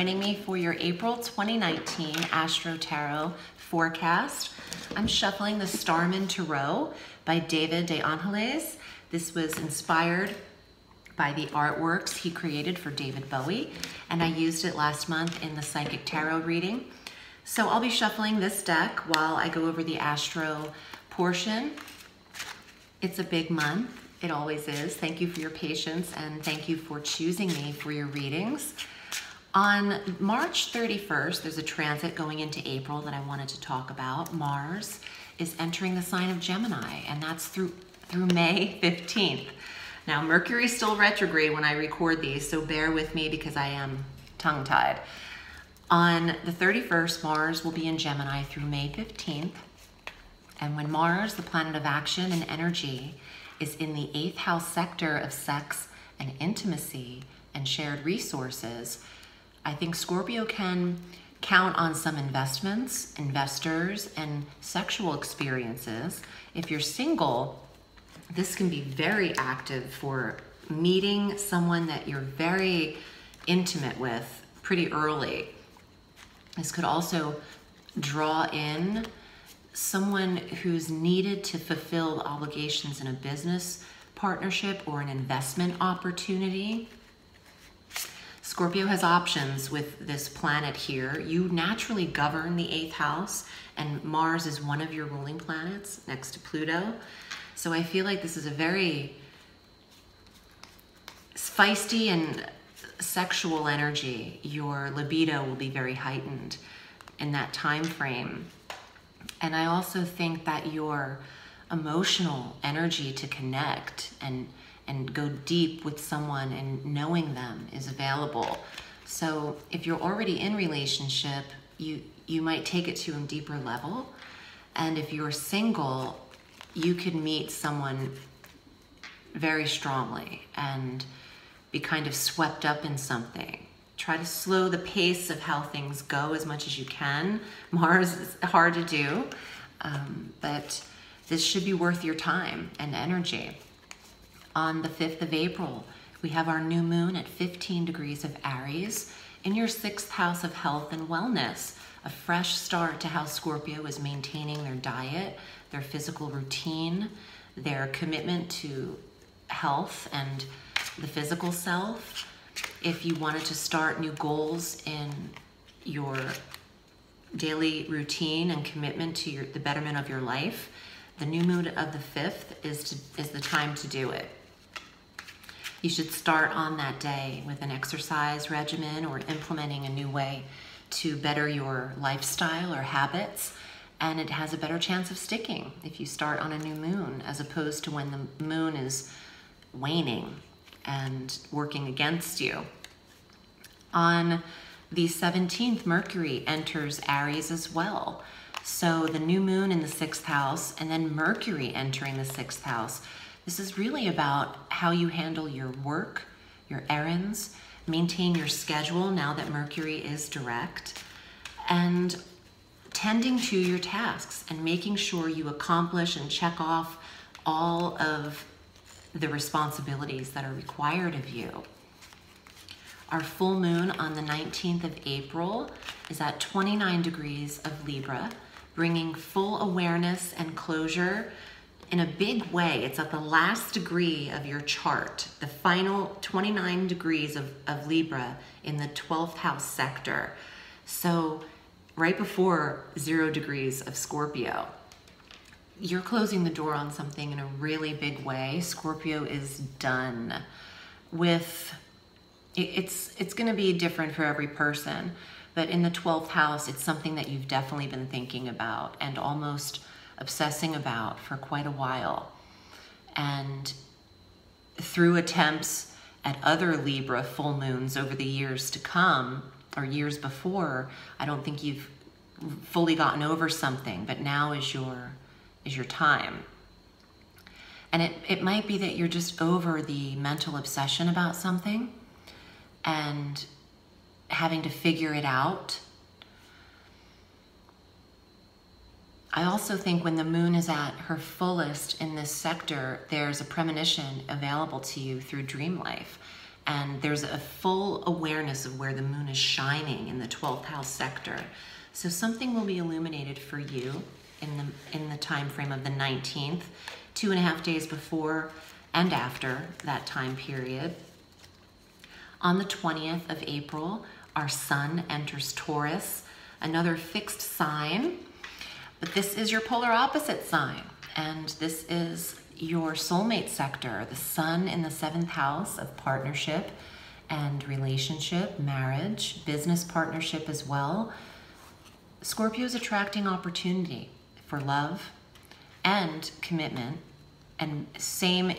joining me for your April 2019 Astro Tarot forecast. I'm shuffling the Starman Tarot by David de Angelis. This was inspired by the artworks he created for David Bowie, and I used it last month in the Psychic Tarot reading. So I'll be shuffling this deck while I go over the Astro portion. It's a big month. It always is. Thank you for your patience and thank you for choosing me for your readings. On March 31st, there's a transit going into April that I wanted to talk about. Mars is entering the sign of Gemini, and that's through May 15th. Now, Mercury's still retrograde when I record these, so bear with me because I am tongue-tied. On the 31st, Mars will be in Gemini through May 15th. And when Mars, the planet of action and energy, is in the 8th house sector of sex and intimacy and shared resources, I think Scorpio can count on some investments, investors, and sexual experiences. If you're single, this can be very active for meeting someone that you're very intimate with pretty early. This could also draw in someone who's needed to fulfill obligations in a business partnership or an investment opportunity. Scorpio has options with this planet here. You naturally govern the 8th house, and Mars is one of your ruling planets next to Pluto. So I feel like this is a very feisty and sexual energy. Your libido will be very heightened in that time frame. And I also think that your emotional energy to connect and go deep with someone and knowing them is available. So if you're already in relationship, you might take it to a deeper level. And if you're single, you could meet someone very strongly and be kind of swept up in something. Try to slow the pace of how things go as much as you can. Mars is hard to do, but this should be worth your time and energy. On the 5th of April, we have our new moon at 15 degrees of Aries in your 6th house of health and wellness. A fresh start to how Scorpio is maintaining their diet, their physical routine, their commitment to health and the physical self. If you wanted to start new goals in your daily routine and commitment to the betterment of your life, the new moon of the 5th is the time to do it. You should start on that day with an exercise regimen or implementing a new way to better your lifestyle or habits, and it has a better chance of sticking if you start on a new moon as opposed to when the moon is waning and working against you. On the 17th, Mercury enters Aries as well. So the new moon in the 6th house and then Mercury entering the 6th house. This is really about how you handle your work, your errands, maintain your schedule now that Mercury is direct, and tending to your tasks and making sure you accomplish and check off all of the responsibilities that are required of you. Our full moon on the 19th of April is at 29 degrees of Libra, bringing full awareness and closure in a big way. It's at the last degree of your chart, the final 29 degrees of Libra in the 12th house sector. So right before 0 degrees of Scorpio. You're closing the door on something in a really big way. Scorpio is done with, it's going to be different for every person, but in the 12th house, it's something that you've definitely been thinking about and almost obsessing about for quite a while. And through attempts at other Libra full moons over the years to come, or years before, I don't think you've fully gotten over something, but now is your time. And it might be that you're just over the mental obsession about something and having to figure it out. I also think when the moon is at her fullest in this sector, there's a premonition available to you through dream life. And there's a full awareness of where the moon is shining in the 12th house sector. So something will be illuminated for you in the time frame of the 19th, 2.5 days before and after that time period. On the 20th of April, our sun enters Taurus, another fixed sign, but this is your polar opposite sign, and this is your soulmate sector, the sun in the 7th house of partnership and relationship, marriage, business partnership as well. Scorpio is attracting opportunity for love and commitment, and same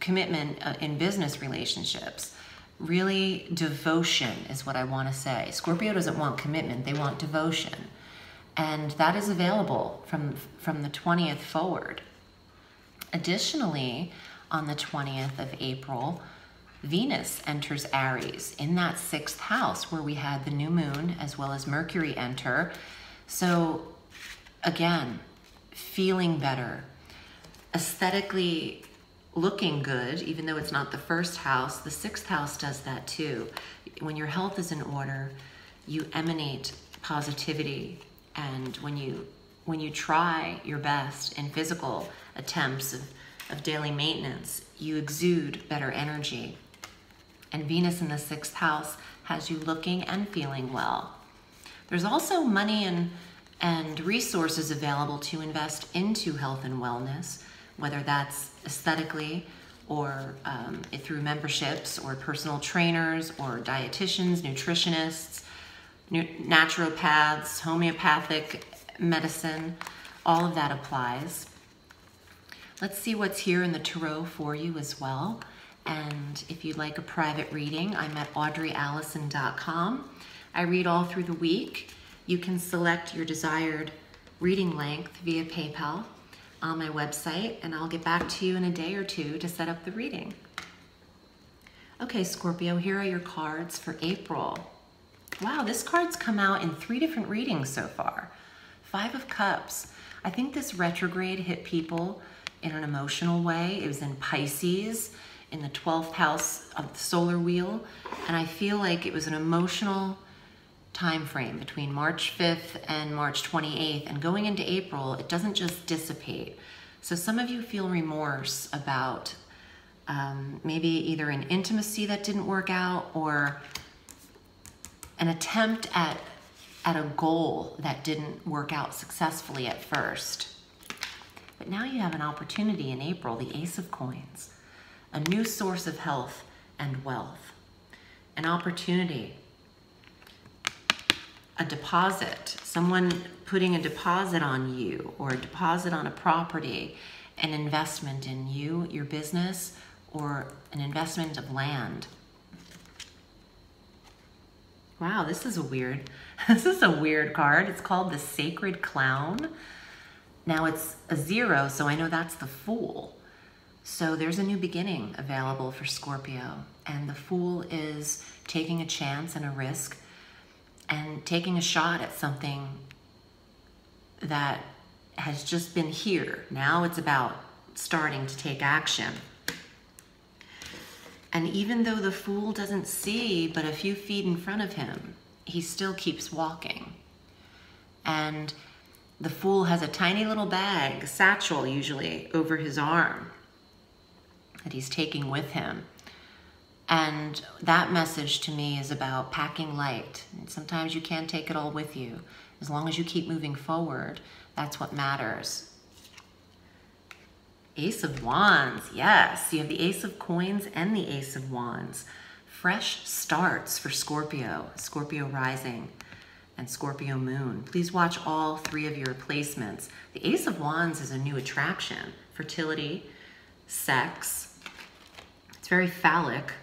commitment in business relationships. Really, devotion is what I want to say. Scorpio doesn't want commitment, they want devotion. And that is available from the 20th forward. Additionally, on the 20th of April, Venus enters Aries in that 6th house where we had the new moon as well as Mercury enter. So again, feeling better, aesthetically looking good, even though it's not the 1st house, the 6th house does that too. When your health is in order, you emanate positivity, and when you try your best in physical attempts of daily maintenance, you exude better energy. And Venus in the 6th house has you looking and feeling well. There's also money and resources available to invest into health and wellness, whether that's aesthetically or through memberships or personal trainers or dietitians, nutritionists, naturopaths, homeopathic medicine. All of that applies. Let's see what's here in the tarot for you as well. And if you'd like a private reading, I'm at audreyalison.com. I read all through the week. You can select your desired reading length via PayPal on my website, and I'll get back to you in a day or two to set up the reading. Okay, Scorpio, here are your cards for April. Wow, this card's come out in 3 different readings so far. 5 of Cups. I think this retrograde hit people in an emotional way. It was in Pisces, in the 12th house of the solar wheel, and I feel like it was an emotional time frame between March 5th and March 28th, and going into April, it doesn't just dissipate. So some of you feel remorse about maybe either an intimacy that didn't work out or an attempt at a goal that didn't work out successfully at first. But now you have an opportunity in April, the Ace of Coins, a new source of health and wealth, an opportunity, a deposit, someone putting a deposit on you or a deposit on a property, an investment in you, your business, or an investment of land. Wow, this is a weird card. It's called the Sacred Clown. Now it's a 0, so I know that's the Fool. So there's a new beginning available for Scorpio, and the Fool is taking a chance and a risk and taking a shot at something that has just been here. Now it's about starting to take action. And even though the Fool doesn't see but a few feet in front of him, he still keeps walking. And the Fool has a tiny little bag, a satchel usually, over his arm that he's taking with him. And that message to me is about packing light. And sometimes you can't take it all with you. As long as you keep moving forward, that's what matters. Ace of Wands, yes. You have the Ace of Coins and the Ace of Wands. Fresh starts for Scorpio, Scorpio rising, and Scorpio moon. Please watch all 3 of your placements. The Ace of Wands is a new attraction, fertility, sex. It's very phallic.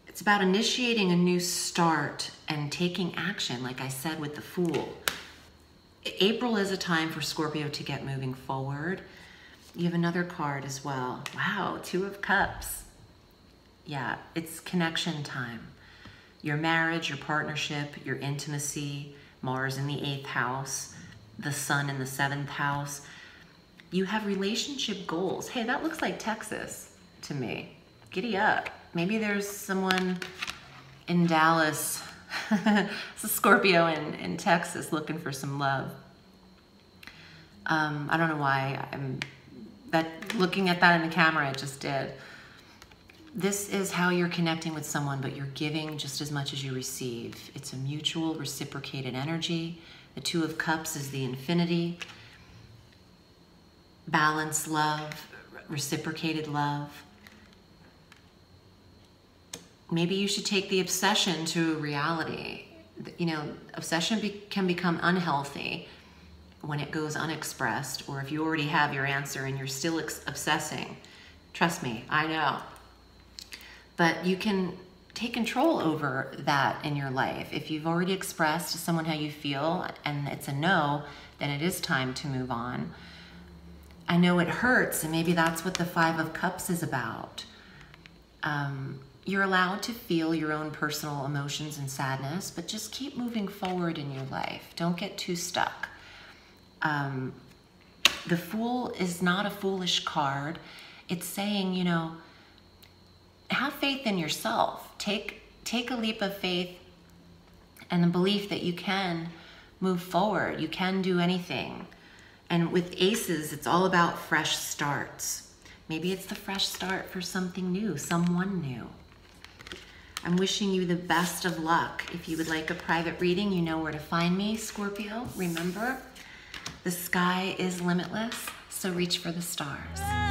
It's about initiating a new start and taking action, like I said with the Fool. April is a time for Scorpio to get moving forward. You have another card as well. Wow, 2 of Cups. Yeah, it's connection time. Your marriage, your partnership, your intimacy, Mars in the 8th house, the Sun in the 7th house. You have relationship goals. Hey, that looks like Texas to me. Giddy up. Maybe there's someone in Dallas, it's a Scorpio in Texas looking for some love. I don't know why I'm looking at that in the camera, it just did. This is how you're connecting with someone, but you're giving just as much as you receive. It's a mutual, reciprocated energy. The Two of Cups is the infinity. Balanced love, reciprocated love. Maybe you should take the obsession to reality. You know, obsession can become unhealthy when it goes unexpressed, or if you already have your answer and you're still obsessing. Trust me, I know. But you can take control over that in your life. If you've already expressed to someone how you feel and it's a no, then it is time to move on. I know it hurts, and maybe that's what the Five of Cups is about. You're allowed to feel your own personal emotions and sadness, but just keep moving forward in your life. Don't get too stuck. The Fool is not a foolish card. It's saying, you know, have faith in yourself. Take a leap of faith and the belief that you can move forward. You can do anything. And with aces, it's all about fresh starts. Maybe it's the fresh start for something new, someone new. I'm wishing you the best of luck. If you would like a private reading, you know where to find me, Scorpio. Remember, the sky is limitless, so reach for the stars.